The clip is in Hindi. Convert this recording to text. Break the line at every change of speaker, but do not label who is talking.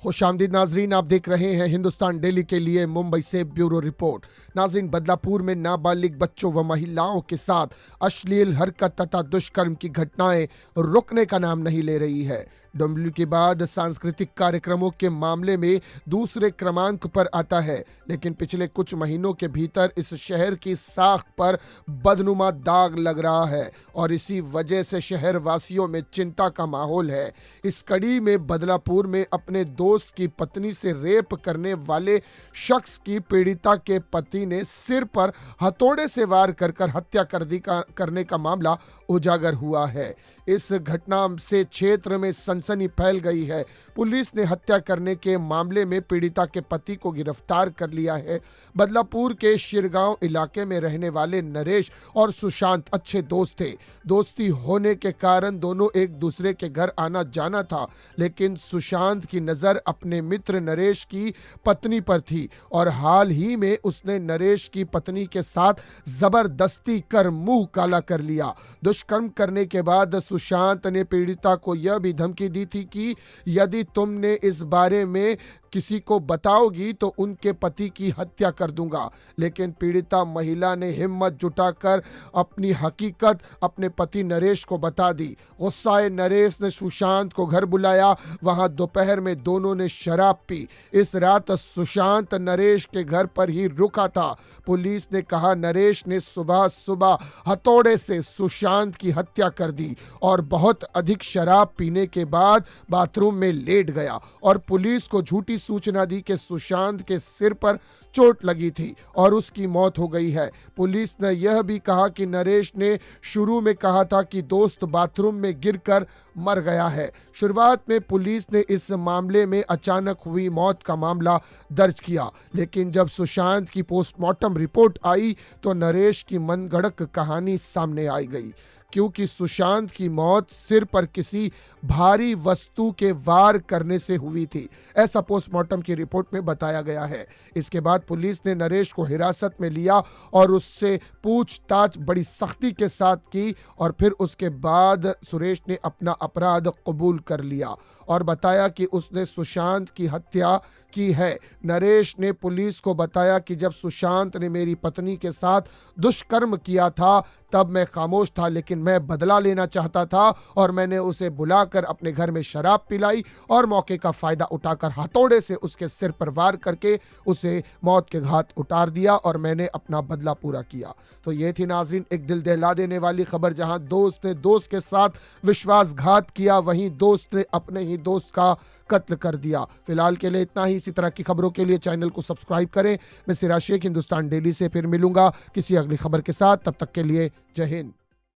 खुशामदीद नाजरीन, आप देख रहे हैं हिंदुस्तान डेली के लिए मुंबई से ब्यूरो रिपोर्ट। नाजरीन, बदलापुर में नाबालिग बच्चों व महिलाओं के साथ अश्लील हरकत तथा दुष्कर्म की घटनाएं रुकने का नाम नहीं ले रही है। डुमली के बाद सांस्कृतिक कार्यक्रमों के मामले में दूसरे क्रमांक पर आता है, लेकिन पिछले कुछ महीनों के भीतर इस शहर की साख पर बदनुमा दाग लग रहा है और इसी वजह से शहर वासियों में चिंता का माहौल है। इस कड़ी में बदलापुर में अपने दोस्त की पत्नी से रेप करने वाले शख्स की पीड़िता के पति ने सिर पर हथौड़े से वार कर हत्या करने का मामला उजागर हुआ है। इस घटना से क्षेत्र में सनसनी फैल गई है। पुलिस ने हत्या करने के मामले में पीड़िता के पति को गिरफ्तार कर लिया है। बदलापुर के शिरगांव इलाके में रहने वाले नरेश और सुशांत अच्छे दोस्त थे। दोस्ती होने के कारण दोनों एक दूसरे के घर आना जाना था, लेकिन सुशांत की नज़र अपने मित्र नरेश की पत्नी पर थी और हाल ही में उसने नरेश की पत्नी के साथ जबरदस्ती कर मुंह काला कर लिया। दुष्कर्म करने के बाद सुशांत ने पीड़िता को यह भी धमकी दी थी कि यदि तुमने इस बारे में किसी को बताओगी तो उनके पति की हत्या कर दूंगा, लेकिन पीड़िता महिला ने हिम्मत जुटाकर अपनी हकीकत अपने पति नरेश को बता दी। गुस्साए नरेश ने सुशांत को घर बुलाया। वहां दोपहर में दोनों ने शराब पी। इस रात सुशांत नरेश के घर पर ही रुका था। पुलिस ने कहा नरेश ने सुबह सुबह हथौड़े से सुशांत की हत्या कर दी और बहुत अधिक शराब पीने के बाद बाथरूम में लेट गया और पुलिस को झूठी सूचना दी कि सुशांत के सिर पर चोट लगी थी और उसकी मौत हो गई है। पुलिस ने यह भी कहा कि नरेश ने शुरू में कहा था कि दोस्त बाथरूम में गिरकर मर गया है। शुरुआत में पुलिस ने इस मामले में अचानक हुई मौत का मामला दर्ज किया, लेकिन जब सुशांत की पोस्टमार्टम रिपोर्ट आई तो नरेश की मनगढ़ंत कहानी सामने आई गई, क्योंकि सुशांत की मौत सिर पर किसी भारी वस्तु के वार करने से हुई थी। ऐसा पोस्टमार्टम की रिपोर्ट में बताया गया है। इसके बाद पुलिस ने नरेश को हिरासत में लिया और उससे पूछताछ बड़ी सख्ती के साथ की और फिर उसके बाद सुरेश ने अपना अपराध कबूल कर लिया और बताया कि उसने सुशांत की हत्या की है। नरेश ने पुलिस को बताया कि जब सुशांत ने मेरी पत्नी के साथ दुष्कर्म किया था तब मैं खामोश था, लेकिन मैं बदला लेना चाहता था और मैंने उसे बुलाकर अपने घर में शराब पिलाई और मौके का फायदा उठाकर हथौड़े से उसके सिर पर वार करके उसे मौत के घाट उतार दिया और मैंने अपना बदला पूरा किया। तो ये थी नाज़रीन एक दिल दहला देने वाली खबर, जहां दोस्त ने दोस्त के साथ विश्वासघात किया, वहीं दोस्त ने अपने ही दोस्त का कत्ल कर दिया। फिलहाल के लिए इतना ही। इसी तरह की खबरों के लिए चैनल को सब्सक्राइब करें। मैं सिराज शेख हिंदुस्तान डेली से फिर मिलूंगा किसी अगली खबर के साथ। तब तक के लिए जय हिंद।